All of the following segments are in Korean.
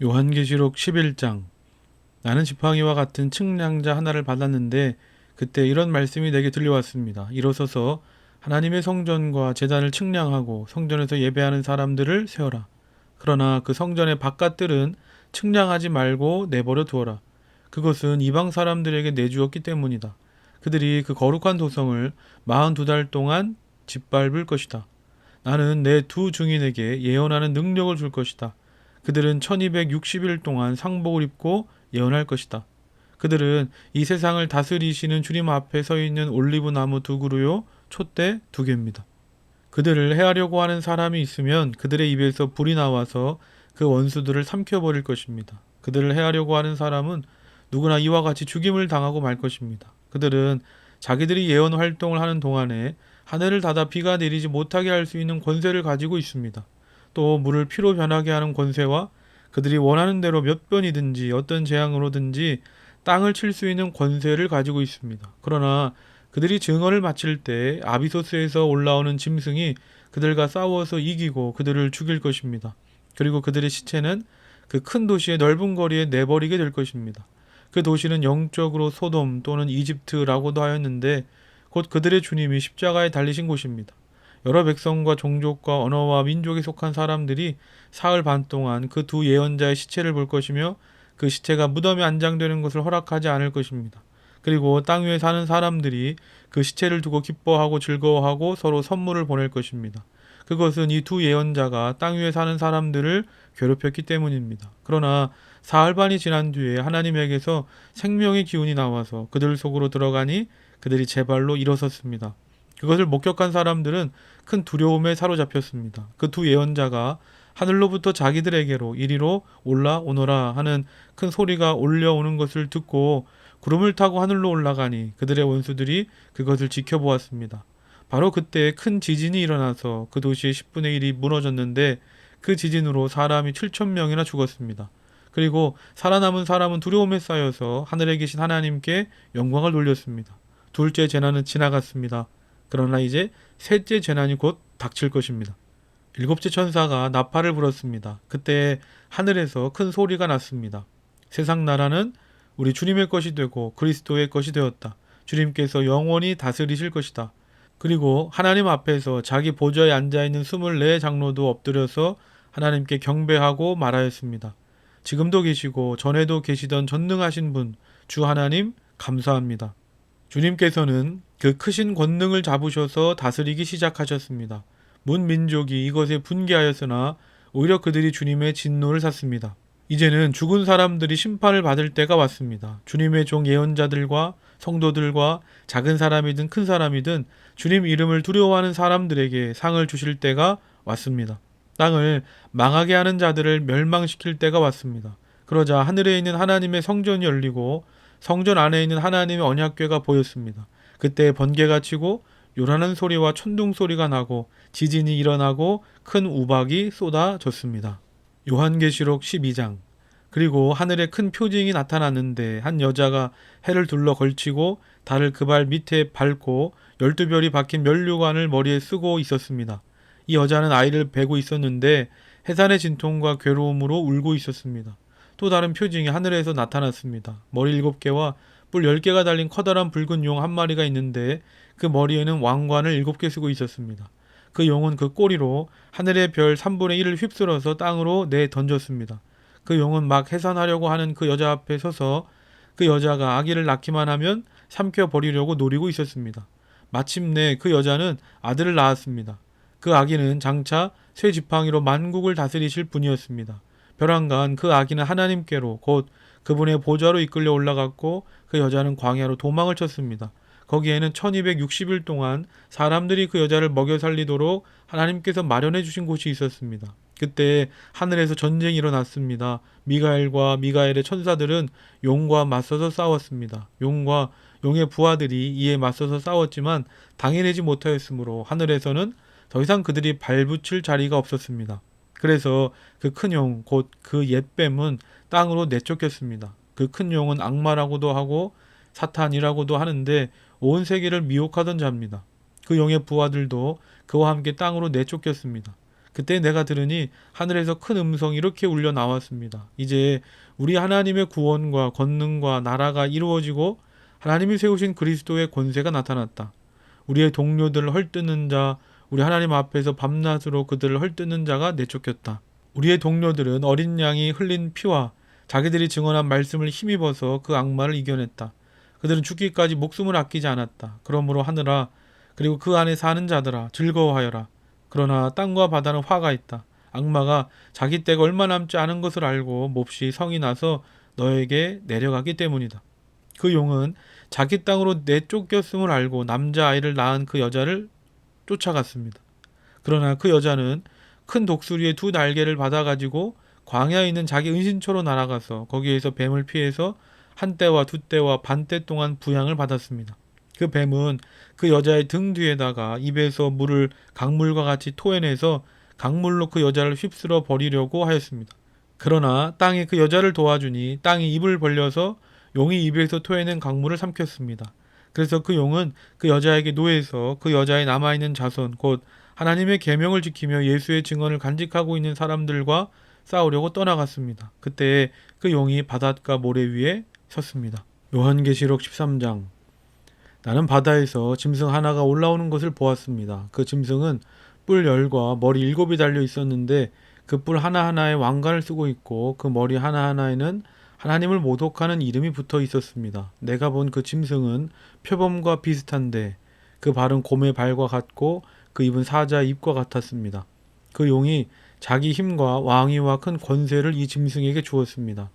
요한계시록 11장. 나는 지팡이와 같은 측량자 하나를 받았는데 그때 이런 말씀이 내게 들려왔습니다. 일어서서 하나님의 성전과 제단을 측량하고 성전에서 예배하는 사람들을 세어라. 그러나 그 성전의 바깥들은 측량하지 말고 내버려 두어라. 그것은 이방 사람들에게 내주었기 때문이다. 그들이 그 거룩한 도성을 42달 동안 짓밟을 것이다. 나는 내 두 증인에게 예언하는 능력을 줄 것이다. 그들은 1260일 동안 상복을 입고 예언할 것이다. 그들은 이 세상을 다스리시는 주님 앞에 서 있는 올리브 나무 두 그루요 촛대 두 개입니다. 그들을 해하려고 하는 사람이 있으면 그들의 입에서 불이 나와서 그 원수들을 삼켜버릴 것입니다. 그들을 해하려고 하는 사람은 누구나 이와 같이 죽임을 당하고 말 것입니다. 그들은 자기들이 예언 활동을 하는 동안에 하늘을 닫아 비가 내리지 못하게 할 수 있는 권세를 가지고 있습니다. 또 물을 피로 변하게 하는 권세와 그들이 원하는 대로 몇 번이든지 어떤 재앙으로든지 땅을 칠 수 있는 권세를 가지고 있습니다. 그러나 그들이 증언을 마칠 때 아비소스에서 올라오는 짐승이 그들과 싸워서 이기고 그들을 죽일 것입니다. 그리고 그들의 시체는 그 큰 도시의 넓은 거리에 내버리게 될 것입니다. 그 도시는 영적으로 소돔 또는 이집트라고도 하였는데 곧 그들의 주님이 십자가에 달리신 곳입니다. 여러 백성과 종족과 언어와 민족에 속한 사람들이 사흘 반 동안 그 두 예언자의 시체를 볼 것이며 그 시체가 무덤에 안장되는 것을 허락하지 않을 것입니다. 그리고 땅 위에 사는 사람들이 그 시체를 두고 기뻐하고 즐거워하고 서로 선물을 보낼 것입니다. 그것은 이 두 예언자가 땅 위에 사는 사람들을 괴롭혔기 때문입니다. 그러나 사흘 반이 지난 뒤에 하나님에게서 생명의 기운이 나와서 그들 속으로 들어가니 그들이 제 발로 일어섰습니다. 그것을 목격한 사람들은 큰 두려움에 사로잡혔습니다. 그 두 예언자가 하늘로부터 자기들에게로 이리로 올라오너라 하는 큰 소리가 올려오는 것을 듣고 구름을 타고 하늘로 올라가니 그들의 원수들이 그것을 지켜보았습니다. 바로 그때 큰 지진이 일어나서 그 도시의 10분의 1이 무너졌는데 그 지진으로 사람이 7천 명이나 죽었습니다. 그리고 살아남은 사람은 두려움에 쌓여서 하늘에 계신 하나님께 영광을 돌렸습니다. 둘째 재난은 지나갔습니다. 그러나 이제 셋째 재난이 곧 닥칠 것입니다. 일곱째 천사가 나팔을 불었습니다. 그때 하늘에서 큰 소리가 났습니다. 세상 나라는 우리 주님의 것이 되고 그리스도의 것이 되었다. 주님께서 영원히 다스리실 것이다. 그리고 하나님 앞에서 자기 보좌에 앉아있는 24 장로도 엎드려서 하나님께 경배하고 말하였습니다. 지금도 계시고 전에도 계시던 전능하신 분, 주 하나님 감사합니다. 주님께서는 그 크신 권능을 잡으셔서 다스리기 시작하셨습니다. 문 민족이 이것에 분개하였으나 오히려 그들이 주님의 진노를 샀습니다. 이제는 죽은 사람들이 심판을 받을 때가 왔습니다. 주님의 종 예언자들과 성도들과 작은 사람이든 큰 사람이든 주님 이름을 두려워하는 사람들에게 상을 주실 때가 왔습니다. 땅을 망하게 하는 자들을 멸망시킬 때가 왔습니다. 그러자 하늘에 있는 하나님의 성전이 열리고 성전 안에 있는 하나님의 언약궤가 보였습니다. 그때 번개가 치고 요란한 소리와 천둥 소리가 나고 지진이 일어나고 큰 우박이 쏟아졌습니다. 요한계시록 12장. 그리고 하늘에 큰 표징이 나타났는데 한 여자가 해를 둘러 걸치고 달을 그 발 밑에 밟고 12별이 박힌 면류관을 머리에 쓰고 있었습니다. 이 여자는 아이를 베고 있었는데 해산의 진통과 괴로움으로 울고 있었습니다. 또 다른 표징이 하늘에서 나타났습니다. 머리 7개와 뿔 10개가 달린 커다란 붉은 용 한 마리가 있는데 그 머리에는 왕관을 7개 쓰고 있었습니다. 그 용은 그 꼬리로 하늘의 별 3분의 1을 휩쓸어서 땅으로 내던졌습니다. 그 용은 막 해산하려고 하는 그 여자 앞에 서서 그 여자가 아기를 낳기만 하면 삼켜버리려고 노리고 있었습니다. 마침내 그 여자는 아들을 낳았습니다. 그 아기는 장차 쇠 지팡이로 만국을 다스리실 분이었습니다. 벼랑간 그 아기는 하나님께로 곧 그분의 보좌로 이끌려 올라갔고 그 여자는 광야로 도망을 쳤습니다. 거기에는 1260일 동안 사람들이 그 여자를 먹여 살리도록 하나님께서 마련해 주신 곳이 있었습니다. 그때 하늘에서 전쟁이 일어났습니다. 미가엘과 미가엘의 천사들은 용과 맞서서 싸웠습니다. 용과 용의 부하들이 이에 맞서서 싸웠지만 당해내지 못하였으므로 하늘에서는 더 이상 그들이 발붙일 자리가 없었습니다. 그래서 그 큰 용, 곧 그 옛뱀은 땅으로 내쫓겼습니다. 그 큰 용은 악마라고도 하고 사탄이라고도 하는데 온 세계를 미혹하던 자입니다. 그 용의 부하들도 그와 함께 땅으로 내쫓겼습니다. 그때 내가 들으니 하늘에서 큰 음성이 이렇게 울려 나왔습니다. 이제 우리 하나님의 구원과 권능과 나라가 이루어지고 하나님이 세우신 그리스도의 권세가 나타났다. 우리의 동료들을 헐뜯는 자, 우리 하나님 앞에서 밤낮으로 그들을 헐뜯는 자가 내쫓겼다. 우리의 동료들은 어린 양이 흘린 피와 자기들이 증언한 말씀을 힘입어서 그 악마를 이겨냈다. 그들은 죽기까지 목숨을 아끼지 않았다. 그러므로 하늘아, 그리고 그 안에 사는 자들아, 즐거워하여라. 그러나 땅과 바다는 화가 있다. 악마가 자기 때가 얼마 남지 않은 것을 알고 몹시 성이 나서 너에게 내려가기 때문이다. 그 용은 자기 땅으로 내쫓겼음을 알고 남자아이를 낳은 그 여자를 쫓아갔습니다. 그러나 그 여자는 큰 독수리의 두 날개를 받아가지고 광야에 있는 자기 은신처로 날아가서 거기에서 뱀을 피해서 한 때와 두 때와 반 때 동안 부양을 받았습니다. 그 뱀은 그 여자의 등 뒤에다가 입에서 물을 강물과 같이 토해내서 강물로 그 여자를 휩쓸어 버리려고 하였습니다. 그러나 땅이 그 여자를 도와주니 땅이 입을 벌려서 용이 입에서 토해낸 강물을 삼켰습니다. 그래서 그 용은 그 여자에게 노예해서 그 여자의 남아있는 자손 곧 하나님의 계명을 지키며 예수의 증언을 간직하고 있는 사람들과 싸우려고 떠나갔습니다. 그때 그 용이 바닷가 모래 위에 섰습니다. 요한계시록 13장. 나는 바다에서 짐승 하나가 올라오는 것을 보았습니다. 그 짐승은 뿔 10과 머리 7이 달려 있었는데 그 뿔 하나하나에 왕관을 쓰고 있고 그 머리 하나하나에는 하나님을 모독하는 이름이 붙어 있었습니다. 내가 본 그 짐승은 표범과 비슷한데 그 발은 곰의 발과 같고 그 입은 사자의 입과 같았습니다. 그 용이 자기 힘과 왕위와 큰 권세를 이 짐승에게 주었습니다.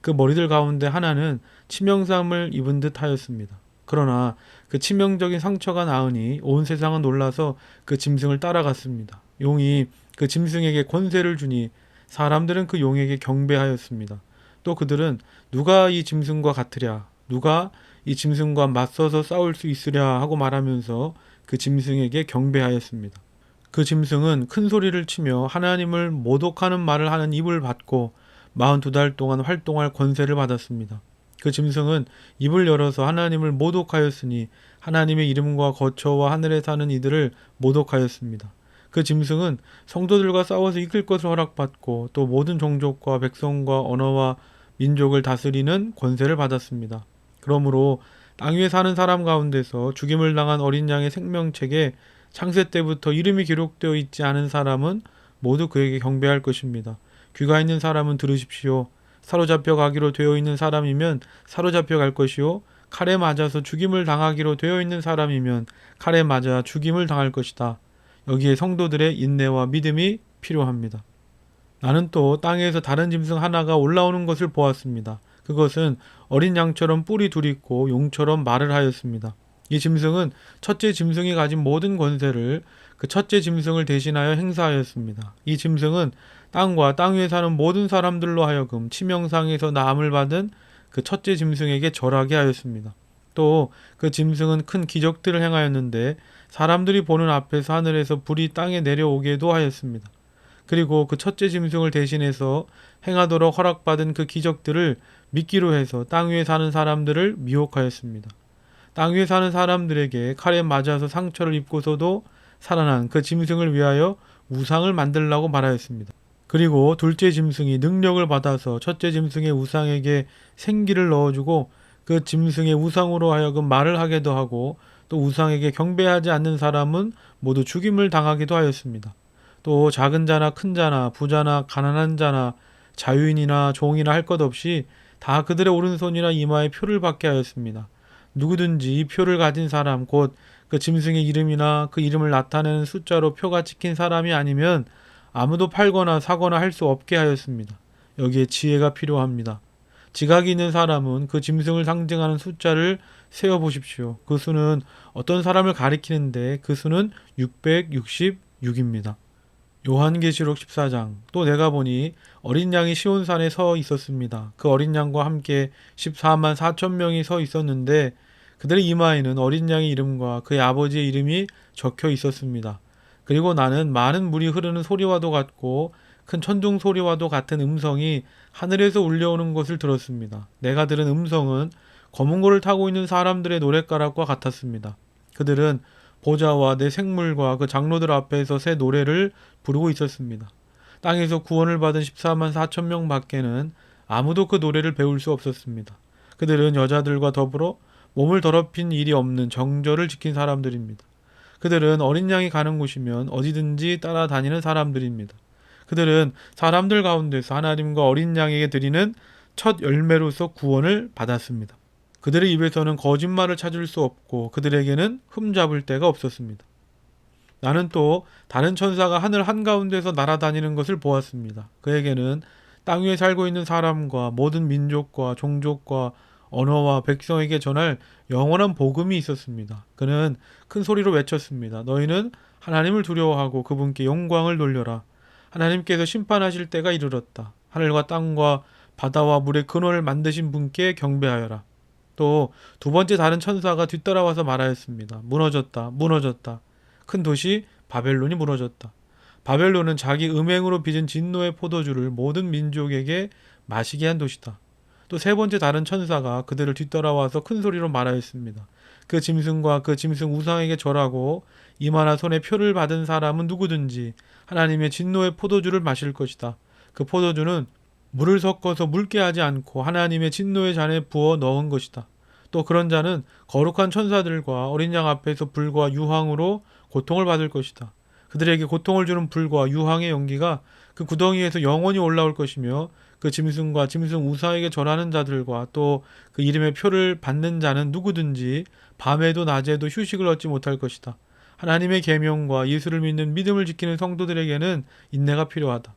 그 머리들 가운데 하나는 치명상을 입은 듯 하였습니다. 그러나 그 치명적인 상처가 나으니 온 세상은 놀라서 그 짐승을 따라갔습니다. 용이 그 짐승에게 권세를 주니 사람들은 그 용에게 경배하였습니다. 또 그들은 누가 이 짐승과 같으랴, 누가 이 짐승과 맞서서 싸울 수 있으랴 하고 말하면서 그 짐승에게 경배하였습니다. 그 짐승은 큰 소리를 치며 하나님을 모독하는 말을 하는 입을 받고 42달 동안 활동할 권세를 받았습니다. 그 짐승은 입을 열어서 하나님을 모독하였으니 하나님의 이름과 거처와 하늘에 사는 이들을 모독하였습니다. 그 짐승은 성도들과 싸워서 이길 것을 허락받고 또 모든 종족과 백성과 언어와 민족을 다스리는 권세를 받았습니다. 그러므로 땅 위에 사는 사람 가운데서 죽임을 당한 어린 양의 생명책에 창세 때부터 이름이 기록되어 있지 않은 사람은 모두 그에게 경배할 것입니다. 귀가 있는 사람은 들으십시오. 사로잡혀 가기로 되어 있는 사람이면 사로잡혀 갈 것이요 칼에 맞아서 죽임을 당하기로 되어 있는 사람이면 칼에 맞아 죽임을 당할 것이다. 여기에 성도들의 인내와 믿음이 필요합니다. 나는 또 땅에서 다른 짐승 하나가 올라오는 것을 보았습니다. 그것은 어린 양처럼 뿔이 둘 있고 용처럼 말을 하였습니다. 이 짐승은 첫째 짐승이 가진 모든 권세를 그 첫째 짐승을 대신하여 행사하였습니다. 이 짐승은 땅과 땅 위에 사는 모든 사람들로 하여금 치명상에서 나음을 받은 그 첫째 짐승에게 절하게 하였습니다. 또 그 짐승은 큰 기적들을 행하였는데 사람들이 보는 앞에서 하늘에서 불이 땅에 내려오게도 하였습니다. 그리고 그 첫째 짐승을 대신해서 행하도록 허락받은 그 기적들을 믿기로 해서 땅 위에 사는 사람들을 미혹하였습니다. 땅 위에 사는 사람들에게 칼에 맞아서 상처를 입고서도 살아난 그 짐승을 위하여 우상을 만들라고 말하였습니다. 그리고 둘째 짐승이 능력을 받아서 첫째 짐승의 우상에게 생기를 넣어주고 그 짐승의 우상으로 하여금 말을 하게도 하고 또 우상에게 경배하지 않는 사람은 모두 죽임을 당하기도 하였습니다. 또 작은 자나 큰 자나 부자나 가난한 자나 자유인이나 종이나 할 것 없이 다 그들의 오른손이나 이마에 표를 받게 하였습니다. 누구든지 이 표를 가진 사람 곧 그 짐승의 이름이나 그 이름을 나타내는 숫자로 표가 찍힌 사람이 아니면 아무도 팔거나 사거나 할 수 없게 하였습니다. 여기에 지혜가 필요합니다. 지각이 있는 사람은 그 짐승을 상징하는 숫자를 세어보십시오. 그 수는 어떤 사람을 가리키는데 그 수는 666입니다. 요한계시록 14장. 또 내가 보니 어린 양이 시온산에 서 있었습니다. 그 어린 양과 함께 14만 4천 명이 서 있었는데 그들의 이마에는 어린 양의 이름과 그의 아버지의 이름이 적혀 있었습니다. 그리고 나는 많은 물이 흐르는 소리와도 같고 큰 천둥 소리와도 같은 음성이 하늘에서 울려오는 것을 들었습니다. 내가 들은 음성은 검은 고를 타고 있는 사람들의 노랫가락과 같았습니다. 그들은 보좌와 내 생물과 그 장로들 앞에서 새 노래를 부르고 있었습니다. 땅에서 구원을 받은 14만 4천 명 밖에는 아무도 그 노래를 배울 수 없었습니다. 그들은 여자들과 더불어 몸을 더럽힌 일이 없는 정절을 지킨 사람들입니다. 그들은 어린 양이 가는 곳이면 어디든지 따라다니는 사람들입니다. 그들은 사람들 가운데서 하나님과 어린 양에게 드리는 첫 열매로서 구원을 받았습니다. 그들의 입에서는 거짓말을 찾을 수 없고 그들에게는 흠잡을 데가 없었습니다. 나는 또 다른 천사가 하늘 한가운데서 날아다니는 것을 보았습니다. 그에게는 땅 위에 살고 있는 사람과 모든 민족과 종족과 언어와 백성에게 전할 영원한 복음이 있었습니다. 그는 큰 소리로 외쳤습니다. 너희는 하나님을 두려워하고 그분께 영광을 돌려라. 하나님께서 심판하실 때가 이르렀다. 하늘과 땅과 바다와 물의 근원을 만드신 분께 경배하여라. 또 두 번째 다른 천사가 뒤따라와서 말하였습니다. 무너졌다. 무너졌다. 큰 도시 바벨론이 무너졌다. 바벨론은 자기 음행으로 빚은 진노의 포도주를 모든 민족에게 마시게 한 도시다. 또 세 번째 다른 천사가 그들을 뒤따라와서 큰 소리로 말하였습니다. 그 짐승과 그 짐승 우상에게 절하고 이마나 손에 표를 받은 사람은 누구든지 하나님의 진노의 포도주를 마실 것이다. 그 포도주는 물을 섞어서 묽게 하지 않고 하나님의 진노의 잔에 부어 넣은 것이다. 또 그런 자는 거룩한 천사들과 어린 양 앞에서 불과 유황으로 고통을 받을 것이다. 그들에게 고통을 주는 불과 유황의 연기가 그 구덩이에서 영원히 올라올 것이며 그 짐승과 짐승 우사에게 절하는 자들과 또 그 이름의 표를 받는 자는 누구든지 밤에도 낮에도 휴식을 얻지 못할 것이다. 하나님의 계명과 예수를 믿는 믿음을 지키는 성도들에게는 인내가 필요하다.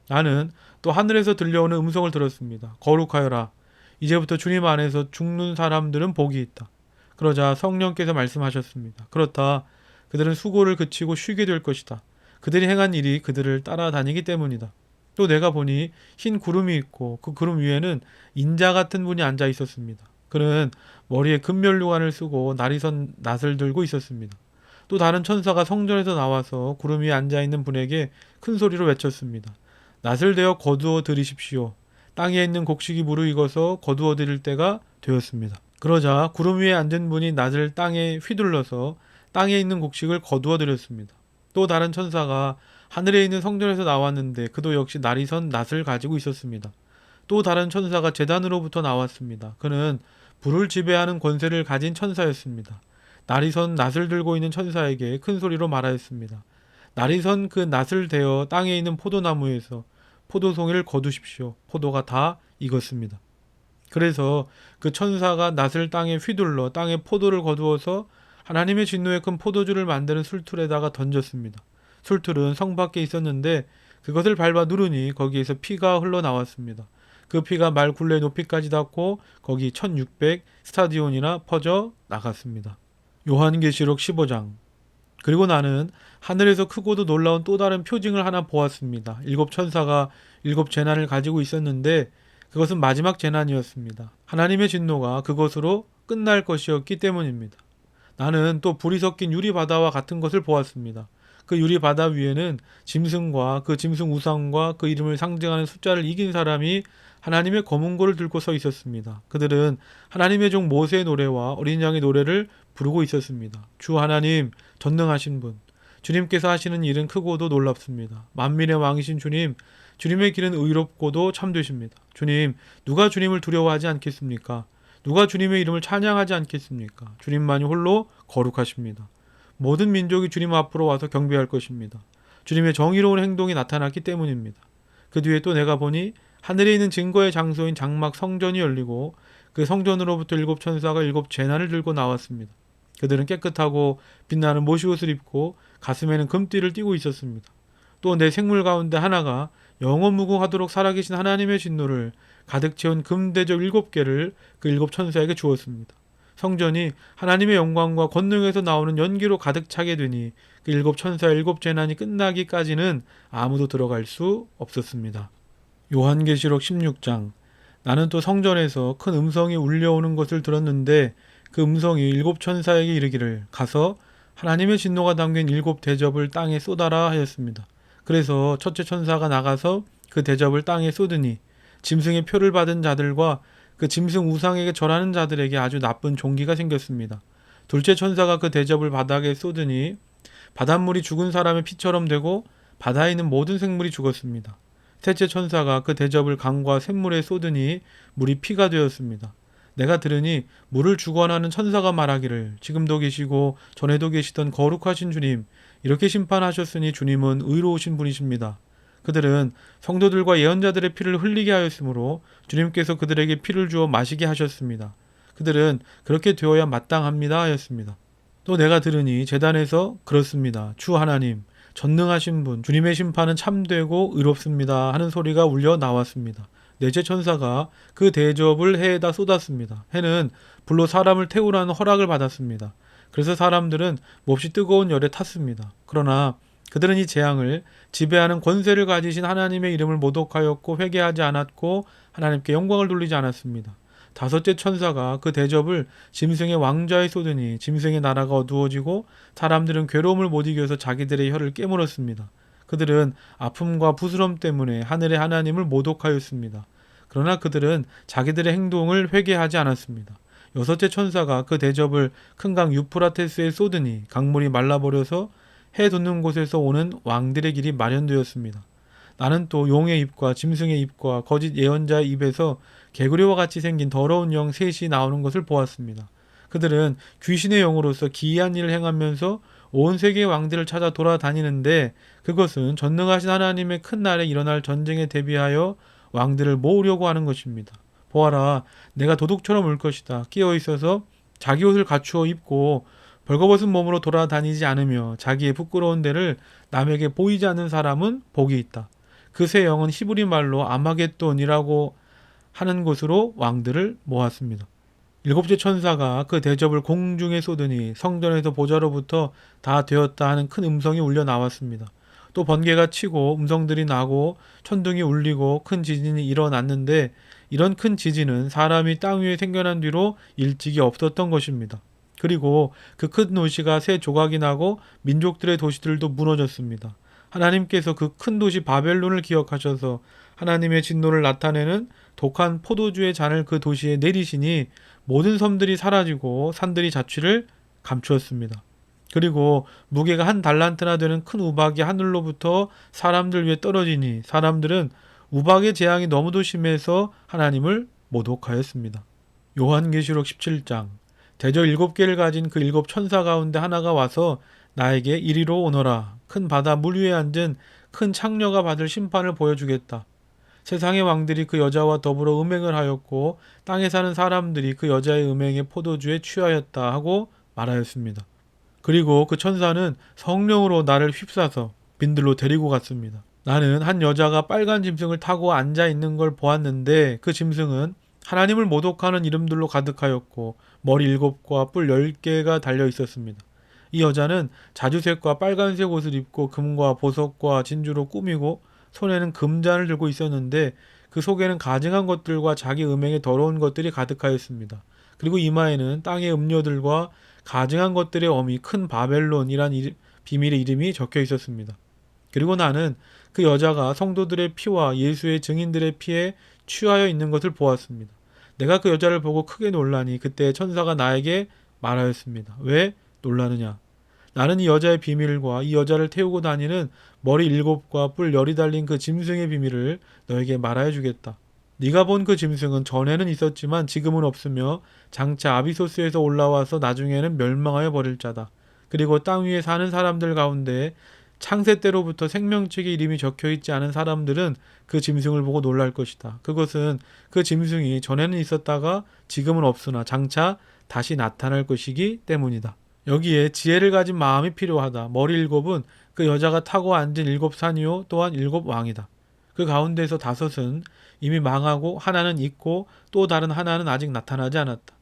나는 또 하늘에서 들려오는 음성을 들었습니다. 거룩하여라. 이제부터 주님 안에서 죽는 사람들은 복이 있다. 그러자 성령께서 말씀하셨습니다. 그렇다. 그들은 수고를 그치고 쉬게 될 것이다. 그들이 행한 일이 그들을 따라다니기 때문이다. 또 내가 보니 흰 구름이 있고 그 구름 위에는 인자 같은 분이 앉아 있었습니다. 그는 머리에 금면류관을 쓰고 날이 선 낫을 들고 있었습니다. 또 다른 천사가 성전에서 나와서 구름 위에 앉아 있는 분에게 큰 소리로 외쳤습니다. 낫을 대어 거두어 들이십시오. 땅에 있는 곡식이 무르익어서 거두어 들일 때가 되었습니다. 그러자 구름 위에 앉은 분이 낫을 땅에 휘둘러서 땅에 있는 곡식을 거두어 들였습니다. 또 다른 천사가 하늘에 있는 성전에서 나왔는데 그도 역시 날이 선 낫을 가지고 있었습니다. 또 다른 천사가 제단으로부터 나왔습니다. 그는 불을 지배하는 권세를 가진 천사였습니다. 날이 선 낫을 들고 있는 천사에게 큰 소리로 말하였습니다. 날이 선 그 낫을 대어 땅에 있는 포도나무에서 포도송이를 거두십시오. 포도가 다 익었습니다. 그래서 그 천사가 낫을 땅에 휘둘러 땅에 포도를 거두어서 하나님의 진노의 큰 포도주를 만드는 술틀에다가 던졌습니다. 술틀은 성 밖에 있었는데 그것을 밟아 누르니 거기에서 피가 흘러나왔습니다. 그 피가 말 굴레 높이까지 닿고 거기 1600 스타디온이나 퍼져 나갔습니다. 요한계시록 15장. 그리고 나는 하늘에서 크고도 놀라운 또 다른 표징을 하나 보았습니다. 7천사가 7재난을 가지고 있었는데 그것은 마지막 재난이었습니다. 하나님의 진노가 그것으로 끝날 것이었기 때문입니다. 나는 또 불이 섞인 유리바다와 같은 것을 보았습니다. 그 유리바다 위에는 짐승과 그 짐승 우상과 그 이름을 상징하는 숫자를 이긴 사람이 하나님의 검은고를 들고 서 있었습니다. 그들은 하나님의 종 모세의 노래와 어린 양의 노래를 부르고 있었습니다. 주 하나님, 전능하신 분, 주님께서 하시는 일은 크고도 놀랍습니다. 만민의 왕이신 주님, 주님의 길은 의롭고도 참되십니다. 주님, 누가 주님을 두려워하지 않겠습니까? 누가 주님의 이름을 찬양하지 않겠습니까? 주님만이 홀로 거룩하십니다. 모든 민족이 주님 앞으로 와서 경배할 것입니다. 주님의 정의로운 행동이 나타났기 때문입니다. 그 뒤에 또 내가 보니 하늘에 있는 증거의 장소인 장막 성전이 열리고 그 성전으로부터 7천사가 7재난을 들고 나왔습니다. 그들은 깨끗하고 빛나는 못옷을 입고 가슴에는 금띠를 띠고 있었습니다. 또 내 생물 가운데 하나가 영원무궁하도록 살아계신 하나님의 진노를 가득 채운 금대접 7개를 그 7천사에게 주었습니다. 성전이 하나님의 영광과 권능에서 나오는 연기로 가득 차게 되니 그 7천사의 7재난이 끝나기까지는 아무도 들어갈 수 없었습니다. 요한계시록 16장. 나는 또 성전에서 큰 음성이 울려오는 것을 들었는데 그 음성이 7천사에게 이르기를 가서 하나님의 진노가 담긴 7대접을 땅에 쏟아라 하였습니다. 그래서 첫째 천사가 나가서 그 대접을 땅에 쏟으니 짐승의 표를 받은 자들과 그 짐승 우상에게 절하는 자들에게 아주 나쁜 종기가 생겼습니다. 둘째 천사가 그 대접을 바닥에 쏟으니 바닷물이 죽은 사람의 피처럼 되고 바다에 있는 모든 생물이 죽었습니다. 셋째 천사가 그 대접을 강과 샘물에 쏟으니 물이 피가 되었습니다. 내가 들으니 물을 주관하는 천사가 말하기를 지금도 계시고 전에도 계시던 거룩하신 주님, 이렇게 심판하셨으니 주님은 의로우신 분이십니다. 그들은 성도들과 예언자들의 피를 흘리게 하였으므로 주님께서 그들에게 피를 주어 마시게 하셨습니다. 그들은 그렇게 되어야 마땅합니다 하였습니다. 또 내가 들으니 제단에서 그렇습니다. 주 하나님, 전능하신 분, 주님의 심판은 참되고 의롭습니다 하는 소리가 울려 나왔습니다. 넷째 천사가 그 대접을 해에다 쏟았습니다. 해는 불로 사람을 태우라는 허락을 받았습니다. 그래서 사람들은 몹시 뜨거운 열에 탔습니다. 그러나 그들은 이 재앙을 지배하는 권세를 가지신 하나님의 이름을 모독하였고 회개하지 않았고 하나님께 영광을 돌리지 않았습니다. 다섯째 천사가 그 대접을 짐승의 왕좌에 쏟으니 짐승의 나라가 어두워지고 사람들은 괴로움을 못 이겨서 자기들의 혀를 깨물었습니다. 그들은 아픔과 부스럼 때문에 하늘의 하나님을 모독하였습니다. 그러나 그들은 자기들의 행동을 회개하지 않았습니다. 여섯째 천사가 그 대접을 큰 강 유프라테스에 쏟으니 강물이 말라버려서 해 돋는 곳에서 오는 왕들의 길이 마련되었습니다. 나는 또 용의 입과 짐승의 입과 거짓 예언자의 입에서 개구리와 같이 생긴 더러운 영 셋이 나오는 것을 보았습니다. 그들은 귀신의 영으로서 기이한 일을 행하면서 온 세계의 왕들을 찾아 돌아다니는데 그것은 전능하신 하나님의 큰 날에 일어날 전쟁에 대비하여 왕들을 모으려고 하는 것입니다. 보아라, 내가 도둑처럼 올 것이다. 끼어 있어서 자기 옷을 갖추어 입고 벌거벗은 몸으로 돌아다니지 않으며 자기의 부끄러운 데를 남에게 보이지 않는 사람은 복이 있다. 그 새 영은 히브리 말로 아마겟돈이라고 하는 곳으로 왕들을 모았습니다. 일곱째 천사가 그 대접을 공중에 쏟으니 성전에서 보좌로부터 다 되었다 하는 큰 음성이 울려 나왔습니다. 또 번개가 치고 음성들이 나고 천둥이 울리고 큰 지진이 일어났는데 이런 큰 지진은 사람이 땅 위에 생겨난 뒤로 일찍이 없었던 것입니다. 그리고 그 큰 도시가 새 조각이 나고 민족들의 도시들도 무너졌습니다. 하나님께서 그 큰 도시 바벨론을 기억하셔서 하나님의 진노를 나타내는 독한 포도주의 잔을 그 도시에 내리시니 모든 섬들이 사라지고 산들이 자취를 감추었습니다. 그리고 무게가 한 달란트나 되는 큰 우박이 하늘로부터 사람들 위에 떨어지니 사람들은 우박의 재앙이 너무도 심해서 하나님을 모독하였습니다. 요한계시록 17장 대저 7개를 가진 그 7 천사 가운데 하나가 와서 나에게 이리로 오너라. 큰 바다 물 위에 앉은 큰 창녀가 받을 심판을 보여주겠다. 세상의 왕들이 그 여자와 더불어 음행을 하였고 땅에 사는 사람들이 그 여자의 음행에 포도주에 취하였다 하고 말하였습니다. 그리고 그 천사는 성령으로 나를 휩싸서 빈들로 데리고 갔습니다. 나는 한 여자가 빨간 짐승을 타고 앉아 있는 걸 보았는데 그 짐승은 하나님을 모독하는 이름들로 가득하였고 머리 7과 뿔 10개가 달려 있었습니다. 이 여자는 자주색과 빨간색 옷을 입고 금과 보석과 진주로 꾸미고 손에는 금잔을 들고 있었는데 그 속에는 가증한 것들과 자기 음행에 더러운 것들이 가득하였습니다. 그리고 이마에는 땅의 음료들과 가증한 것들의 어미 큰 바벨론이란 비밀의 이름이 적혀 있었습니다. 그리고 나는 그 여자가 성도들의 피와 예수의 증인들의 피에 취하여 있는 것을 보았습니다. 내가 그 여자를 보고 크게 놀라니 그때 천사가 나에게 말하였습니다. 왜 놀라느냐? 나는 이 여자의 비밀과 이 여자를 태우고 다니는 머리 7과 뿔 10이 달린 그 짐승의 비밀을 너에게 말하여 주겠다. 네가 본 그 짐승은 전에는 있었지만 지금은 없으며 장차 아비소스에서 올라와서 나중에는 멸망하여 버릴 자다. 그리고 땅 위에 사는 사람들 가운데 창세 때로부터 생명책의 이름이 적혀있지 않은 사람들은 그 짐승을 보고 놀랄 것이다. 그것은 그 짐승이 전에는 있었다가 지금은 없으나 장차 다시 나타날 것이기 때문이다. 여기에 지혜를 가진 마음이 필요하다. 머리 7은 그 여자가 타고 앉은 7 산이요 또한 7 왕이다. 그 가운데서 5은 이미 망하고 하나는 있고 또 다른 하나는 아직 나타나지 않았다.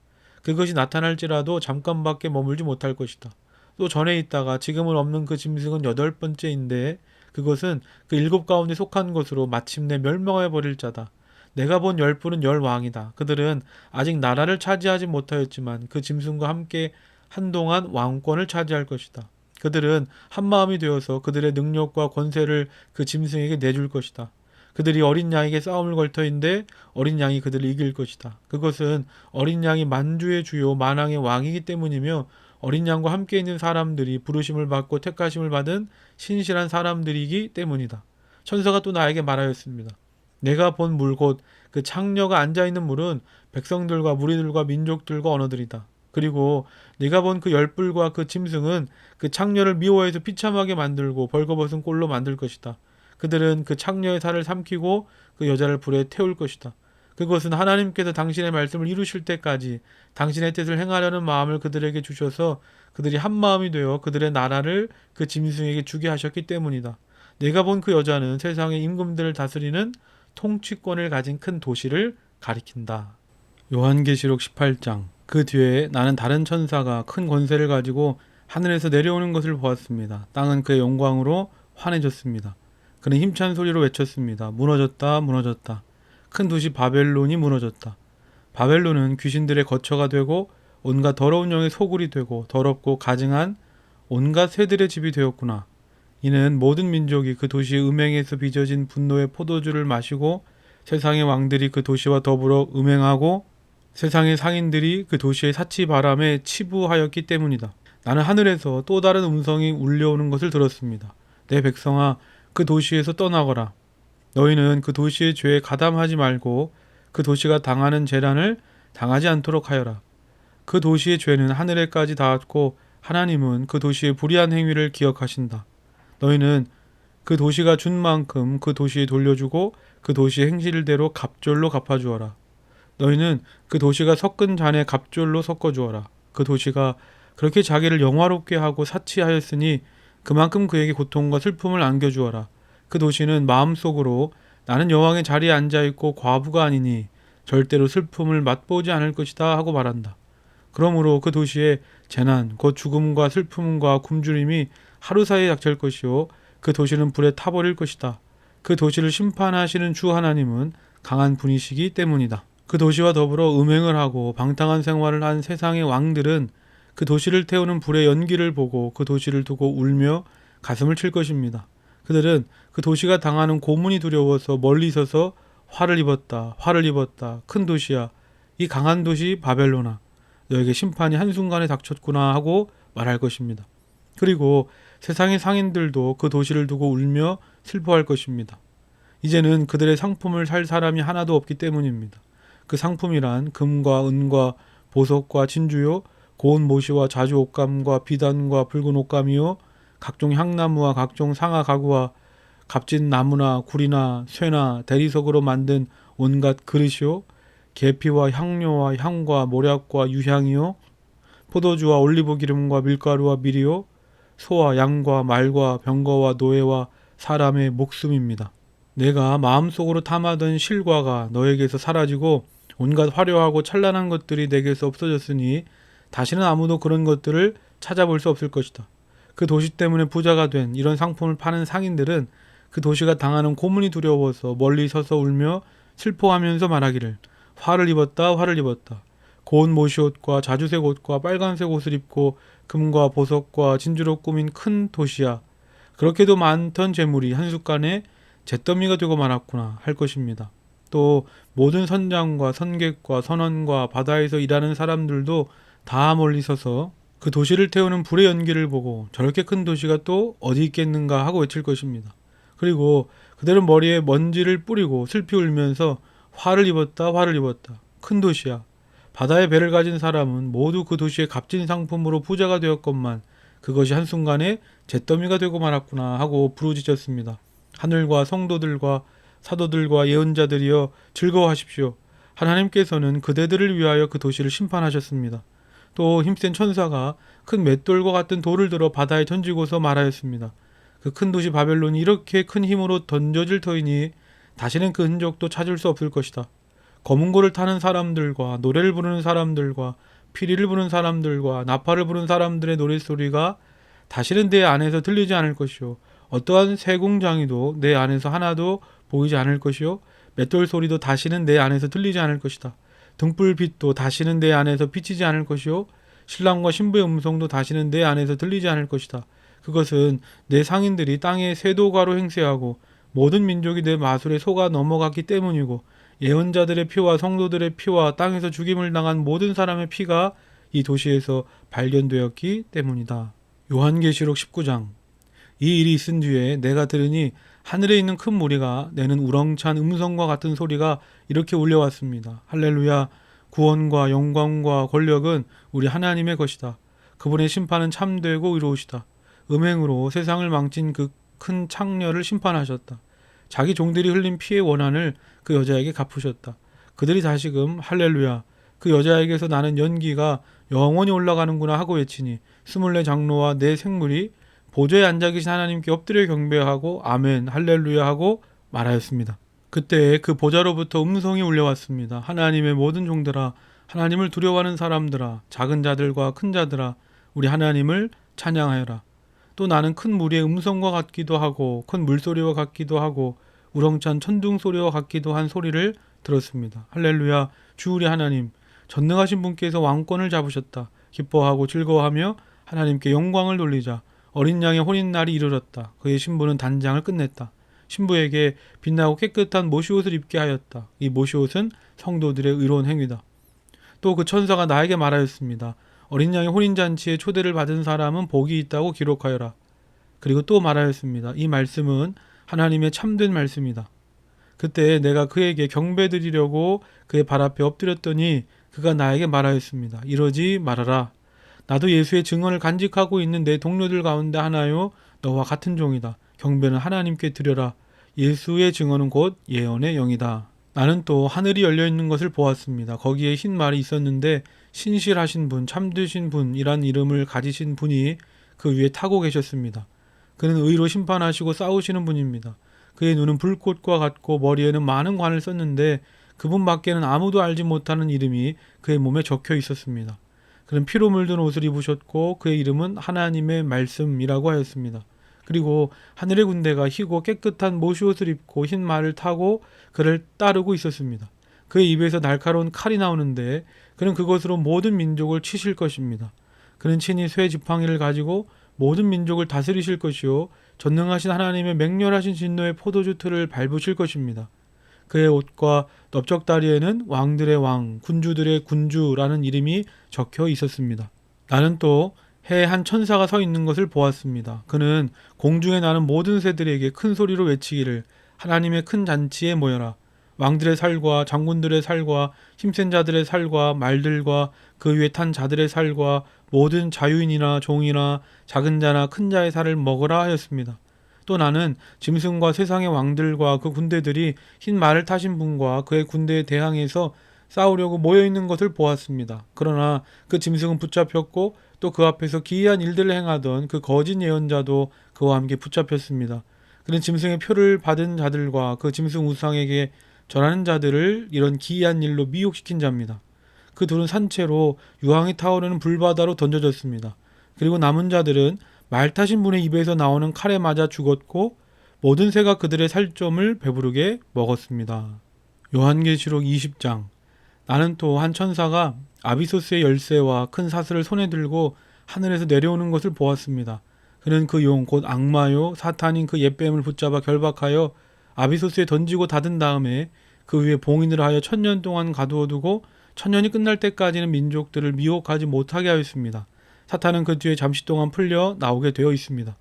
그것이 나타날지라도 잠깐밖에 머물지 못할 것이다. 또 전에 있다가 지금은 없는 그 짐승은 8번째인데 그것은 그 7 가운데 속한 것으로 마침내 멸망해 버릴 자다. 내가 본 10뿔은 10왕이다. 그들은 아직 나라를 차지하지 못하였지만 그 짐승과 함께 한동안 왕권을 차지할 것이다. 그들은 한마음이 되어서 그들의 능력과 권세를 그 짐승에게 내줄 것이다. 그들이 어린 양에게 싸움을 걸 터인데 어린 양이 그들을 이길 것이다. 그것은 어린 양이 만주의 주요 만왕의 왕이기 때문이며 어린 양과 함께 있는 사람들이 부르심을 받고 택하심을 받은 신실한 사람들이기 때문이다. 천사가 또 나에게 말하였습니다. 내가 본 물 곧 그 창녀가 앉아있는 물은 백성들과 무리들과 민족들과 언어들이다. 그리고 네가 본 그 열불과 그 짐승은 그 창녀를 미워해서 비참하게 만들고 벌거벗은 꼴로 만들 것이다. 그들은 그 창녀의 살을 삼키고 그 여자를 불에 태울 것이다. 그것은 하나님께서 당신의 말씀을 이루실 때까지 당신의 뜻을 행하려는 마음을 그들에게 주셔서 그들이 한 마음이 되어 그들의 나라를 그 짐승에게 주게 하셨기 때문이다. 내가 본 그 여자는 세상의 임금들을 다스리는 통치권을 가진 큰 도시를 가리킨다. 요한계시록 18장. 그 뒤에 나는 다른 천사가 큰 권세를 가지고 하늘에서 내려오는 것을 보았습니다. 땅은 그의 영광으로 환해졌습니다. 그는 힘찬 소리로 외쳤습니다. 무너졌다, 무너졌다. 큰 도시 바벨론이 무너졌다. 바벨론은 귀신들의 거처가 되고 온갖 더러운 영의 소굴이 되고 더럽고 가증한 온갖 새들의 집이 되었구나. 이는 모든 민족이 그 도시의 음행에서 빚어진 분노의 포도주를 마시고 세상의 왕들이 그 도시와 더불어 음행하고 세상의 상인들이 그 도시의 사치 바람에 치부하였기 때문이다. 나는 하늘에서 또 다른 음성이 울려오는 것을 들었습니다. 내 백성아, 그 도시에서 떠나거라. 너희는 그 도시의 죄에 가담하지 말고 그 도시가 당하는 재난을 당하지 않도록 하여라. 그 도시의 죄는 하늘에까지 닿았고 하나님은 그 도시의 불의한 행위를 기억하신다. 너희는 그 도시가 준 만큼 그 도시에 돌려주고 그 도시의 행실대로 갑절로 갚아주어라. 너희는 그 도시가 섞은 잔에 갑절로 섞어주어라. 그 도시가 그렇게 자기를 영화롭게 하고 사치하였으니 그만큼 그에게 고통과 슬픔을 안겨주어라. 그 도시는 마음속으로 나는 여왕의 자리에 앉아있고 과부가 아니니 절대로 슬픔을 맛보지 않을 것이다 하고 말한다. 그러므로 그 도시에 재난, 곧 죽음과 슬픔과 굶주림이 하루 사이에 닥칠 것이요 그 도시는 불에 타버릴 것이다. 그 도시를 심판하시는 주 하나님은 강한 분이시기 때문이다. 그 도시와 더불어 음행을 하고 방탕한 생활을 한 세상의 왕들은 그 도시를 태우는 불의 연기를 보고 그 도시를 두고 울며 가슴을 칠 것입니다. 그들은 그 도시가 당하는 고문이 두려워서 멀리 서서 화를 입었다. 화를 입었다. 큰 도시야. 이 강한 도시 바벨론아. 너에게 심판이 한순간에 닥쳤구나 하고 말할 것입니다. 그리고 세상의 상인들도 그 도시를 두고 울며 슬퍼할 것입니다. 이제는 그들의 상품을 살 사람이 하나도 없기 때문입니다. 그 상품이란 금과 은과 보석과 진주요 고운 모시와 자주 옷감과 비단과 붉은 옷감이요 각종 향나무와 각종 상아 가구와 값진 나무나 구리나 쇠나 대리석으로 만든 온갖 그릇이요 계피와 향료와 향과 모략과 유향이요 포도주와 올리브 기름과 밀가루와 밀이요 소와 양과 말과 병거와 노예와 사람의 목숨입니다. 내가 마음속으로 탐하던 실과가 너에게서 사라지고 온갖 화려하고 찬란한 것들이 내게서 없어졌으니 다시는 아무도 그런 것들을 찾아볼 수 없을 것이다. 그 도시 때문에 부자가 된 이런 상품을 파는 상인들은 그 도시가 당하는 고문이 두려워서 멀리 서서 울며 슬퍼하면서 말하기를 화를 입었다 화를 입었다. 고운 모시옷과 자주색 옷과 빨간색 옷을 입고 금과 보석과 진주로 꾸민 큰 도시야. 그렇게도 많던 재물이 한순간에 잿더미가 되고 말았구나 할 것입니다. 또 모든 선장과 선객과 선원과 바다에서 일하는 사람들도 다 멀리 서서 그 도시를 태우는 불의 연기를 보고 저렇게 큰 도시가 또 어디 있겠는가 하고 외칠 것입니다. 그리고 그들은 머리에 먼지를 뿌리고 슬피 울면서 화를 입었다 화를 입었다. 큰 도시야. 바다의 배를 가진 사람은 모두 그 도시의 값진 상품으로 부자가 되었건만 그것이 한순간에 잿더미가 되고 말았구나 하고 부르짖었습니다. 하늘과 성도들과 사도들과 예언자들이여 즐거워하십시오. 하나님께서는 그대들을 위하여 그 도시를 심판하셨습니다. 또 힘센 천사가 큰 맷돌과 같은 돌을 들어 바다에 던지고서 말하였습니다. 그 큰 도시 바벨론이 이렇게 큰 힘으로 던져질 터이니 다시는 그 흔적도 찾을 수 없을 것이다. 검은 고를 타는 사람들과 노래를 부르는 사람들과 피리를 부는 사람들과 나팔을 부는 사람들의 노랫소리가 다시는 내 안에서 들리지 않을 것이요 어떠한 세공장이도 내 안에서 하나도 보이지 않을 것이요 맷돌 소리도 다시는 내 안에서 들리지 않을 것이다. 등불빛도 다시는 내 안에서 비치지 않을 것이요 신랑과 신부의 음성도 다시는 내 안에서 들리지 않을 것이다. 그것은 내 상인들이 땅에 세도가로 행세하고 모든 민족이 내 마술에 속아 넘어갔기 때문이고 예언자들의 피와 성도들의 피와 땅에서 죽임을 당한 모든 사람의 피가 이 도시에서 발견되었기 때문이다. 요한계시록 19장. 이 일이 있은 뒤에 내가 들으니 하늘에 있는 큰 무리가 내는 우렁찬 음성과 같은 소리가 이렇게 울려왔습니다. 할렐루야! 구원과 영광과 권력은 우리 하나님의 것이다. 그분의 심판은 참되고 의로우시다. 음행으로 세상을 망친 그 큰 창녀를 심판하셨다. 자기 종들이 흘린 피의 원한을 그 여자에게 갚으셨다. 그들이 다시금 할렐루야! 그 여자에게서 나는 연기가 영원히 올라가는구나 하고 외치니 24 장로와 네 생물이 보좌에 앉아 계신 하나님께 엎드려 경배하고 아멘 할렐루야 하고 말하였습니다. 그때 그 보좌로부터 음성이 울려왔습니다. 하나님의 모든 종들아, 하나님을 두려워하는 사람들아, 작은 자들과 큰 자들아, 우리 하나님을 찬양하여라. 또 나는 큰 무리의 음성과 같기도 하고 큰 물소리와 같기도 하고 우렁찬 천둥 소리와 같기도 한 소리를 들었습니다. 할렐루야! 주 우리 하나님, 전능하신 분께서 왕권을 잡으셨다. 기뻐하고 즐거워하며 하나님께 영광을 돌리자. 어린 양의 혼인날이 이르렀다. 그의 신부는 단장을 끝냈다. 신부에게 빛나고 깨끗한 모시옷을 입게 하였다. 이 모시옷은 성도들의 의로운 행위다. 또 그 천사가 나에게 말하였습니다. 어린 양의 혼인잔치에 초대를 받은 사람은 복이 있다고 기록하여라. 그리고 또 말하였습니다. 이 말씀은 하나님의 참된 말씀이다. 그때 내가 그에게 경배드리려고 그의 발 앞에 엎드렸더니 그가 나에게 말하였습니다. 이러지 말아라. 나도 예수의 증언을 간직하고 있는 내 동료들 가운데 하나요. 너와 같은 종이다. 경배는 하나님께 드려라. 예수의 증언은 곧 예언의 영이다. 나는 또 하늘이 열려있는 것을 보았습니다. 거기에 흰 말이 있었는데 신실하신 분, 참되신 분이란 이름을 가지신 분이 그 위에 타고 계셨습니다. 그는 의로 심판하시고 싸우시는 분입니다. 그의 눈은 불꽃과 같고 머리에는 많은 관을 썼는데 그분 밖에는 아무도 알지 못하는 이름이 그의 몸에 적혀 있었습니다. 그는 피로 물든 옷을 입으셨고 그의 이름은 하나님의 말씀이라고 하였습니다. 그리고 하늘의 군대가 희고 깨끗한 모시옷을 입고 흰 말을 타고 그를 따르고 있었습니다. 그의 입에서 날카로운 칼이 나오는데 그는 그것으로 모든 민족을 치실 것입니다. 그는 친히 쇠 지팡이를 가지고 모든 민족을 다스리실 것이요 전능하신 하나님의 맹렬하신 진노의 포도주 틀을 밟으실 것입니다. 그의 옷과 넓적다리에는 왕들의 왕, 군주들의 군주라는 이름이 적혀 있었습니다. 나는 또 해에 한 천사가 서 있는 것을 보았습니다. 그는 공중에 나는 모든 새들에게 큰 소리로 외치기를 하나님의 큰 잔치에 모여라. 왕들의 살과 장군들의 살과 힘센 자들의 살과 말들과 그 위에 탄 자들의 살과 모든 자유인이나 종이나 작은 자나 큰 자의 살을 먹으라 하였습니다. 또 나는 짐승과 세상의 왕들과 그 군대들이 흰 말을 타신 분과 그의 군대에 대항해서 싸우려고 모여있는 것을 보았습니다. 그러나 그 짐승은 붙잡혔고 또 그 앞에서 기이한 일들을 행하던 그 거짓 예언자도 그와 함께 붙잡혔습니다. 그는 짐승의 표를 받은 자들과 그 짐승 우상에게 절하는 자들을 이런 기이한 일로 미혹시킨 자입니다. 그 둘은 산채로 유황이 타오르는 불바다로 던져졌습니다. 그리고 남은 자들은 말 타신 분의 입에서 나오는 칼에 맞아 죽었고 모든 새가 그들의 살점을 배부르게 먹었습니다. 요한계시록 20장. 나는 또 한 천사가 아비소스의 열쇠와 큰 사슬을 손에 들고 하늘에서 내려오는 것을 보았습니다. 그는 그 용 곧 악마요 사탄인 그 옛뱀을 붙잡아 결박하여 아비소스에 던지고 닫은 다음에 그 위에 봉인을 하여 1000년 동안 가두어 두고 1000년이 끝날 때까지는 민족들을 미혹하지 못하게 하였습니다. 사탄은 그 뒤에 잠시 동안 풀려 나오게 되어 있습니다.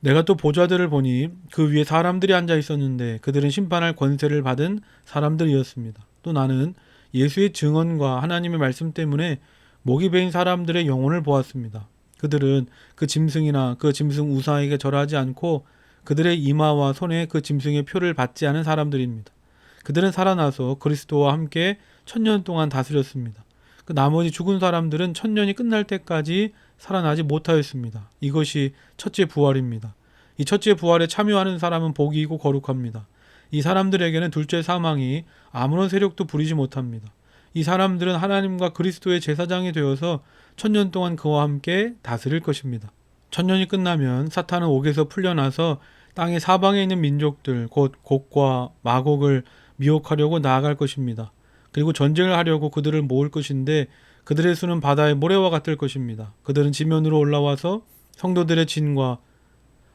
내가 또 보좌들을 보니 그 위에 사람들이 앉아 있었는데 그들은 심판할 권세를 받은 사람들이었습니다. 또 나는 예수의 증언과 하나님의 말씀 때문에 목이 베인 사람들의 영혼을 보았습니다. 그들은 그 짐승이나 그 짐승 우상에게 절하지 않고 그들의 이마와 손에 그 짐승의 표를 받지 않은 사람들입니다. 그들은 살아나서 그리스도와 함께 1000년 동안 다스렸습니다. 그 나머지 죽은 사람들은 1000년이 끝날 때까지 살아나지 못하였습니다. 이것이 첫째 부활입니다. 이 첫째 부활에 참여하는 사람은 복이고 거룩합니다. 이 사람들에게는 둘째 사망이 아무런 세력도 부리지 못합니다. 이 사람들은 하나님과 그리스도의 제사장이 되어서 1000년 동안 그와 함께 다스릴 것입니다. 1000년이 끝나면 사탄은 옥에서 풀려나서 땅의 사방에 있는 민족들 곧 곡과 마곡을 미혹하려고 나아갈 것입니다. 그리고 전쟁을 하려고 그들을 모을 것인데 그들의 수는 바다의 모래와 같을 것입니다. 그들은 지면으로 올라와서 성도들의 진과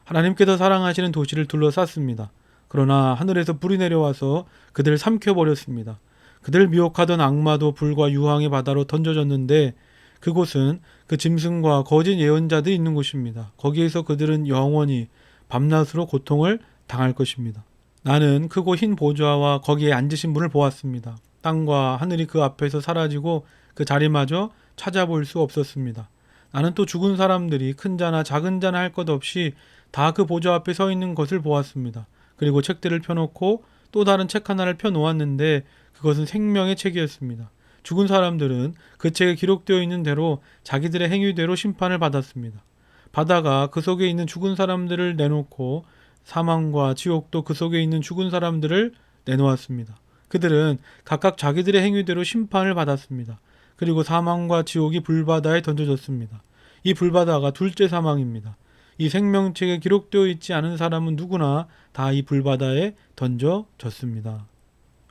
하나님께서 사랑하시는 도시를 둘러쌌습니다. 그러나 하늘에서 불이 내려와서 그들을 삼켜버렸습니다. 그들을 미혹하던 악마도 불과 유황의 바다로 던져졌는데 그곳은 그 짐승과 거짓 예언자들이 있는 곳입니다. 거기에서 그들은 영원히 밤낮으로 고통을 당할 것입니다. 나는 크고 흰 보좌와 거기에 앉으신 분을 보았습니다. 땅과 하늘이 그 앞에서 사라지고 그 자리마저 찾아볼 수 없었습니다. 나는 또 죽은 사람들이 큰 자나 작은 자나 할 것 없이 다 그 보좌 앞에 서 있는 것을 보았습니다. 그리고 책들을 펴놓고 또 다른 책 하나를 펴놓았는데 그것은 생명의 책이었습니다. 죽은 사람들은 그 책에 기록되어 있는 대로 자기들의 행위대로 심판을 받았습니다. 바다가 그 속에 있는 죽은 사람들을 내놓고 사망과 지옥도 그 속에 있는 죽은 사람들을 내놓았습니다. 그들은 각각 자기들의 행위대로 심판을 받았습니다. 그리고 사망과 지옥이 불바다에 던져졌습니다. 이 불바다가 둘째 사망입니다. 이 생명책에 기록되어 있지 않은 사람은 누구나 다 이 불바다에 던져졌습니다.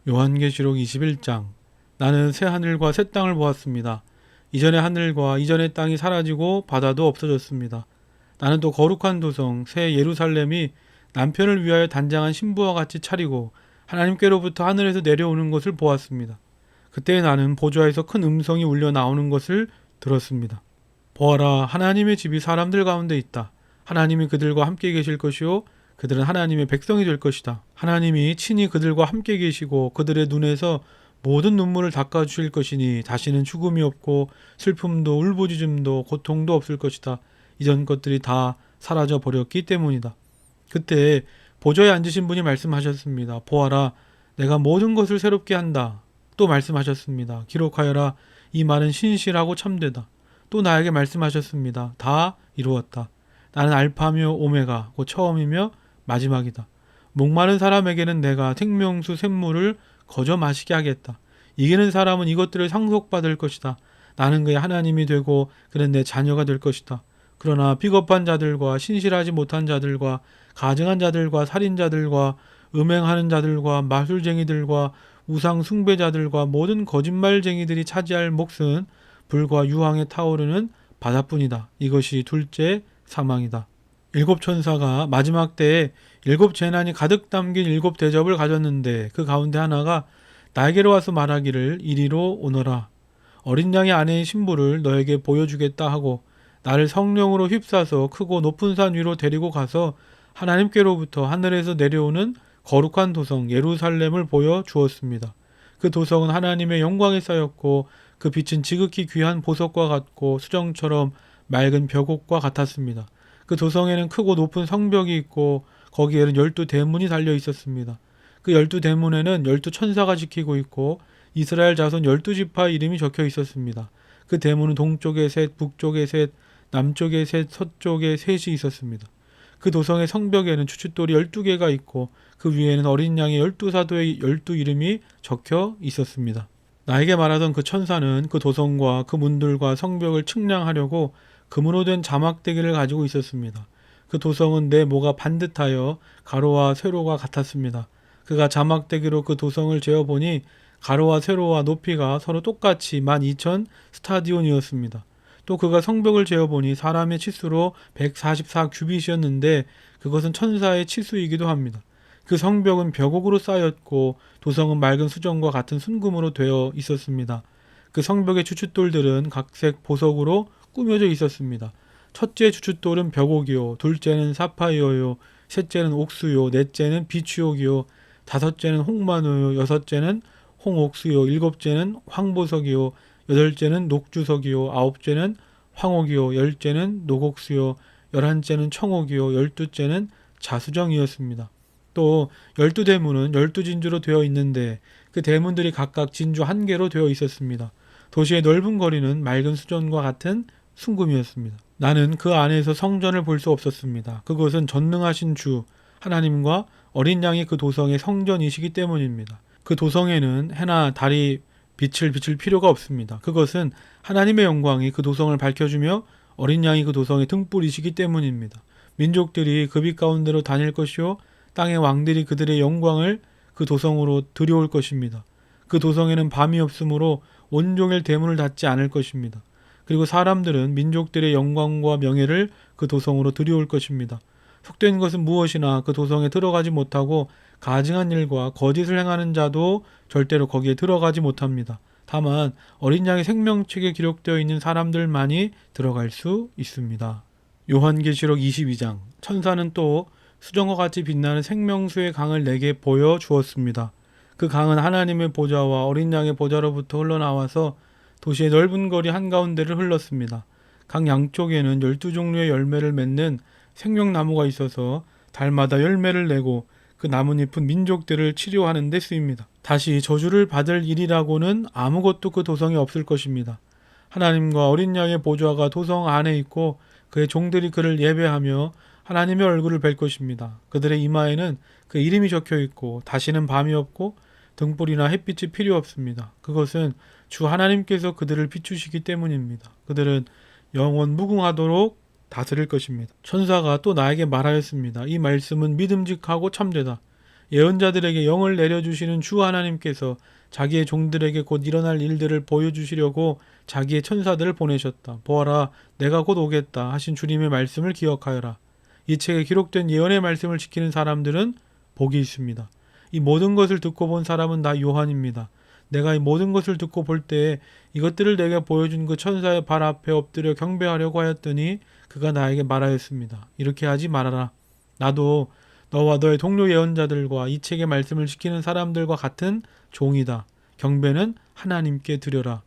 요한계시록 21장. 나는 새 하늘과 새 땅을 보았습니다. 이전의 하늘과 이전의 땅이 사라지고 바다도 없어졌습니다. 나는 또 거룩한 도성 새 예루살렘이 남편을 위하여 단장한 신부와 같이 차리고 하나님께로부터 하늘에서 내려오는 것을 보았습니다. 그때 나는 보좌에서 큰 음성이 울려 나오는 것을 들었습니다. 보아라, 하나님의 집이 사람들 가운데 있다. 하나님이 그들과 함께 계실 것이요 그들은 하나님의 백성이 될 것이다. 하나님이 친히 그들과 함께 계시고 그들의 눈에서 모든 눈물을 닦아주실 것이니 다시는 죽음이 없고 슬픔도 울부짖음도 고통도 없을 것이다. 이전 것들이 다 사라져 버렸기 때문이다. 그때 보좌에 앉으신 분이 말씀하셨습니다. 보아라, 내가 모든 것을 새롭게 한다. 또 말씀하셨습니다. 기록하여라. 이 말은 신실하고 참되다. 또 나에게 말씀하셨습니다. 다 이루었다. 나는 알파며 오메가, 곧 처음이며 마지막이다. 목마른 사람에게는 내가 생명수 샘물을 거저 마시게 하겠다. 이기는 사람은 이것들을 상속받을 것이다. 나는 그의 하나님이 되고 그는 내 자녀가 될 것이다. 그러나 비겁한 자들과 신실하지 못한 자들과 가증한 자들과 살인자들과 음행하는 자들과 마술쟁이들과 우상 숭배자들과 모든 거짓말쟁이들이 차지할 몫은 불과 유황에 타오르는 바다뿐이다. 이것이 둘째 사망이다. 일곱 천사가 마지막 때에 일곱 재난이 가득 담긴 일곱 대접을 가졌는데 그 가운데 하나가 나에게로 와서 말하기를 이리로 오너라. 어린 양의 아내의 신부를 너에게 보여주겠다 하고 나를 성령으로 휩싸서 크고 높은 산 위로 데리고 가서 하나님께로부터 하늘에서 내려오는 거룩한 도성 예루살렘을 보여 주었습니다. 그 도성은 하나님의 영광에 쌓였고 그 빛은 지극히 귀한 보석과 같고 수정처럼 맑은 벽옥과 같았습니다. 그 도성에는 크고 높은 성벽이 있고 거기에는 12대문이 달려 있었습니다. 그 12대문에는 12천사가 지키고 있고 이스라엘 자손 12지파 이름이 적혀 있었습니다. 그 대문은 동쪽에 셋, 북쪽에 셋, 남쪽에 셋, 서쪽에 셋이 있었습니다. 그 도성의 성벽에는 추춧돌이 12개가 있고 그 위에는 어린 양의 12사도의 12 이름이 적혀 있었습니다. 나에게 말하던 그 천사는 그 도성과 그 문들과 성벽을 측량하려고 금으로 된 자막대기를 가지고 있었습니다. 그 도성은 내 모가 반듯하여 가로와 세로가 같았습니다. 그가 자막대기로 그 도성을 재어보니 가로와 세로와 높이가 서로 똑같이 12,000 스타디온이었습니다. 또 그가 성벽을 재어보니 사람의 치수로 144 규빗이었는데 그것은 천사의 치수이기도 합니다. 그 성벽은 벽옥으로 쌓였고 도성은 맑은 수정과 같은 순금으로 되어 있었습니다. 그 성벽의 추춧돌들은 각색 보석으로 꾸며져 있었습니다. 첫째 추춧돌은 벽옥이요, 둘째는 사파이어요, 셋째는 옥수요, 넷째는 비추옥이요, 다섯째는 홍마노요, 여섯째는 홍옥수요, 일곱째는 황보석이요, 여덟째는 녹주석이요, 아홉째는 황옥이요, 열째는 녹옥수요, 열한째는 청옥이요, 열두째는 자수정이었습니다. 또 12대문은 12진주로 되어 있는데 그 대문들이 각각 진주 한 개로 되어 있었습니다. 도시의 넓은 거리는 맑은 수전과 같은 순금이었습니다. 나는 그 안에서 성전을 볼 수 없었습니다. 그것은 전능하신 주 하나님과 어린 양이 그 도성의 성전이시기 때문입니다. 그 도성에는 해나 달이 빛을 비출 필요가 없습니다. 그것은 하나님의 영광이 그 도성을 밝혀주며 어린 양이 그 도성의 등불이시기 때문입니다. 민족들이 그 빛 가운데로 다닐 것이요 땅의 왕들이 그들의 영광을 그 도성으로 들여올 것입니다. 그 도성에는 밤이 없으므로 온종일 대문을 닫지 않을 것입니다. 그리고 사람들은 민족들의 영광과 명예를 그 도성으로 들여올 것입니다. 속된 것은 무엇이나 그 도성에 들어가지 못하고 가증한 일과 거짓을 행하는 자도 절대로 거기에 들어가지 못합니다. 다만 어린 양의 생명책에 기록되어 있는 사람들만이 들어갈 수 있습니다. 요한계시록 22장 천사는 또 수정과 같이 빛나는 생명수의 강을 내게 보여 주었습니다. 그 강은 하나님의 보좌와 어린 양의 보좌로부터 흘러나와서 도시의 넓은 거리 한가운데를 흘렀습니다. 강 양쪽에는 12종류의 열매를 맺는 생명나무가 있어서 달마다 열매를 내고 그 나뭇잎은 민족들을 치료하는 데 쓰입니다. 다시 저주를 받을 일이라고는 아무것도 그 도성에 없을 것입니다. 하나님과 어린 양의 보좌가 도성 안에 있고 그의 종들이 그를 예배하며 하나님의 얼굴을 뵐 것입니다. 그들의 이마에는 그 이름이 적혀 있고 다시는 밤이 없고 등불이나 햇빛이 필요 없습니다. 그것은 주 하나님께서 그들을 비추시기 때문입니다. 그들은 영원 무궁하도록 다스릴 것입니다. 천사가 또 나에게 말하였습니다. 이 말씀은 믿음직하고 참되다. 예언자들에게 영을 내려주시는 주 하나님께서 자기의 종들에게 곧 일어날 일들을 보여주시려고 자기의 천사들을 보내셨다. 보아라, 내가 곧 오겠다 하신 주님의 말씀을 기억하여라. 이 책에 기록된 예언의 말씀을 지키는 사람들은 복이 있습니다. 이 모든 것을 듣고 본 사람은 나 요한입니다. 내가 이 모든 것을 듣고 볼 때에 이것들을 내게 보여준 그 천사의 발 앞에 엎드려 경배하려고 하였더니 그가 나에게 말하였습니다. 이렇게 하지 말아라. 나도 너와 너의 동료 예언자들과 이 책의 말씀을 지키는 사람들과 같은 종이다. 경배는 하나님께 드려라.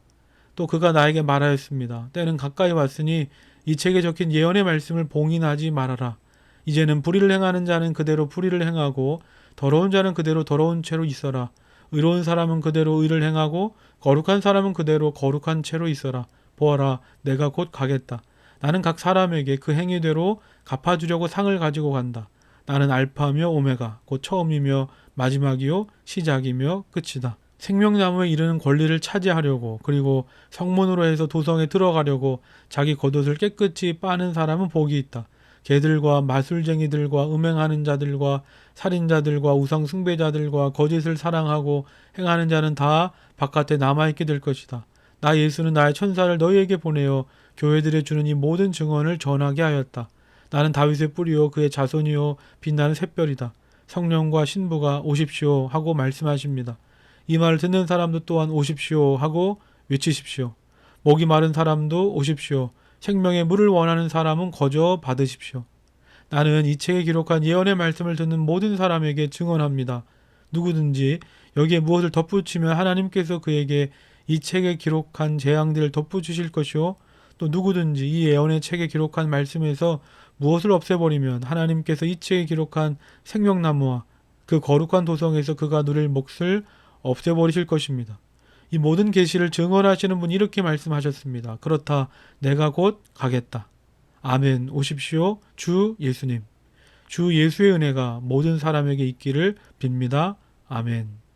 또 그가 나에게 말하였습니다. 때는 가까이 왔으니 이 책에 적힌 예언의 말씀을 봉인하지 말아라. 이제는 불의를 행하는 자는 그대로 불의를 행하고 더러운 자는 그대로 더러운 채로 있어라. 의로운 사람은 그대로 의를 행하고 거룩한 사람은 그대로 거룩한 채로 있어라. 보아라, 내가 곧 가겠다. 나는 각 사람에게 그 행위대로 갚아주려고 상을 가지고 간다. 나는 알파며 오메가, 곧 처음이며 마지막이요 시작이며 끝이다. 생명나무에 이르는 권리를 차지하려고 그리고 성문으로 해서 도성에 들어가려고 자기 겉옷을 깨끗이 빠는 사람은 복이 있다. 개들과 마술쟁이들과 음행하는 자들과 살인자들과 우상 숭배자들과 거짓을 사랑하고 행하는 자는 다 바깥에 남아있게 될 것이다. 나 예수는 나의 천사를 너희에게 보내어 교회들에 주는 이 모든 증언을 전하게 하였다. 나는 다윗의 뿌리요 그의 자손이요 빛나는 샛별이다. 성령과 신부가 오십시오 하고 말씀하십니다. 이 말을 듣는 사람도 또한 오십시오 하고 외치십시오. 목이 마른 사람도 오십시오. 생명의 물을 원하는 사람은 거저 받으십시오. 나는 이 책에 기록한 예언의 말씀을 듣는 모든 사람에게 증언합니다. 누구든지 여기에 무엇을 덧붙이면 하나님께서 그에게 이 책에 기록한 재앙들을 덧붙이실 것이요 또 누구든지 이 예언의 책에 기록한 말씀에서 무엇을 없애버리면 하나님께서 이 책에 기록한 생명나무와 그 거룩한 도성에서 그가 누릴 몫을 없애버리실 것입니다. 이 모든 계시를 증언하시는 분이 이렇게 말씀하셨습니다. 그렇다, 내가 곧 가겠다. 아멘. 오십시오. 주 예수님. 주 예수의 은혜가 모든 사람에게 있기를 빕니다. 아멘.